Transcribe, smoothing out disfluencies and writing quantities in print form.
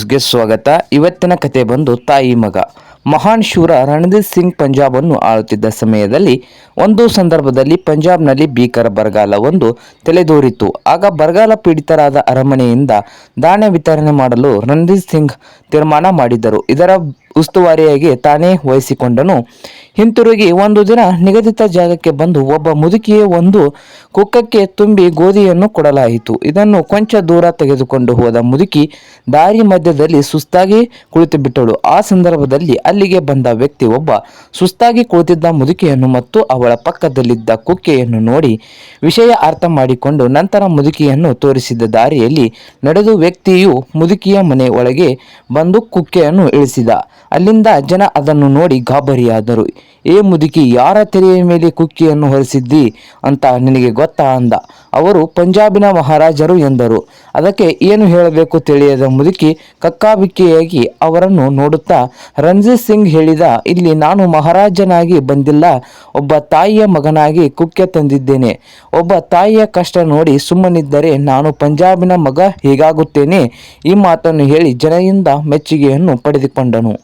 ನ್ಯೂಸ್ಗೆ ಸ್ವಾಗತ. ಇವತ್ತಿನ ಕತೆ ಬಂದು ತಾಯಿ ಮಗ. ಮಹಾನ್ ಶೂರ ರಣದೀಪ್ ಸಿಂಗ್ ಪಂಜಾಬನ್ನು ಆಳುತ್ತಿದ್ದ ಸಮಯದಲ್ಲಿ ಒಂದು ಸಂದರ್ಭದಲ್ಲಿ ಪಂಜಾಬ್ನಲ್ಲಿ ಭೀಕರ ಬರಗಾಲ ಒಂದು ತಲೆದೋರಿತು. ಆಗ ಬರಗಾಲ ಪೀಡಿತರಾದ ಅರಮನೆಯಿಂದ ಧಾನ್ಯ ವಿತರಣೆ ಮಾಡಲು ರಣದೀಪ್ ಸಿಂಗ್ ತೀರ್ಮಾನ ಮಾಡಿದ್ದರು. ಇದರ ಉಸ್ತುವಾರಿಯಾಗಿ ತಾನೇ ವಹಿಸಿಕೊಂಡನು. ಹಿಂತಿರುಗಿ ಒಂದು ದಿನ ನಿಗದಿತ ಜಾಗಕ್ಕೆ ಬಂದು ಒಬ್ಬ ಮುದುಕಿಯ ಒಂದು ಕುಕ್ಕಕ್ಕೆ ತುಂಬಿ ಗೋಧಿಯನ್ನು ಕೊಡಲಾಯಿತು. ಇದನ್ನು ಕೊಂಚ ದೂರ ತೆಗೆದುಕೊಂಡು ಹೋದ ಮುದುಕಿ ದಾರಿ ಮಧ್ಯದಲ್ಲಿ ಸುಸ್ತಾಗಿ ಕುಳಿತು ಬಿಟ್ಟಳು. ಆ ಸಂದರ್ಭದಲ್ಲಿ ಅಲ್ಲಿಗೆ ಬಂದ ವ್ಯಕ್ತಿ ಒಬ್ಬ ಸುಸ್ತಾಗಿ ಕುಳಿತಿದ್ದ ಮುದುಕಿಯನ್ನು ಮತ್ತು ಅವಳ ಪಕ್ಕದಲ್ಲಿದ್ದ ಕುಕ್ಕೆಯನ್ನು ನೋಡಿ ವಿಷಯ ಅರ್ಥ ಮಾಡಿಕೊಂಡು ನಂತರ ಮುದುಕಿಯನ್ನು ತೋರಿಸಿದ ದಾರಿಯಲ್ಲಿ ನಡೆದು ವ್ಯಕ್ತಿಯು ಮುದುಕಿಯ ಮನೆ ಒಳಗೆ ಬಂದು ಕುಕ್ಕೆಯನ್ನು ಇಳಿಸಿದ. ಅಲ್ಲಿಂದ ಜನ ಅದನ್ನು ನೋಡಿ ಗಾಬರಿಯಾದರು. ಏ ಮುದುಕಿ, ಯಾರ ತೆರೆಯ ಮೇಲೆ ಕುಕ್ಕಿಯನ್ನು ಹೊರಿಸಿದ್ದಿ ಅಂತ ನಿನಗೆ ಗೊತ್ತಾ ಅಂದ. ಅವರು ಪಂಜಾಬಿನ ಮಹಾರಾಜರು ಎಂದರು. ಅದಕ್ಕೆ ಏನು ಹೇಳಬೇಕು ತಿಳಿಯದ ಮುದುಕಿ ಕಕ್ಕಾಬಿಕ್ಕಿಯಾಗಿ ಅವರನ್ನು ನೋಡುತ್ತಾ ರಣದೀಪ್ ಸಿಂಗ್ ಹೇಳಿದ, ಇಲ್ಲಿ ನಾನು ಮಹಾರಾಜನಾಗಿ ಬಂದಿಲ್ಲ, ಒಬ್ಬ ತಾಯಿಯ ಮಗನಾಗಿ ಕುಕ್ಕೆ ತಂದಿದ್ದೇನೆ. ಒಬ್ಬ ತಾಯಿಯ ಕಷ್ಟ ನೋಡಿ ಸುಮ್ಮನಿದ್ದರೆ ನಾನು ಪಂಜಾಬಿನ ಮಗ ಹೀಗಾಗುತ್ತೇನೆ. ಈ ಮಾತನ್ನು ಹೇಳಿ ಜನರಿಂದ ಮೆಚ್ಚುಗೆಯನ್ನು ಪಡೆದುಕೊಂಡನು.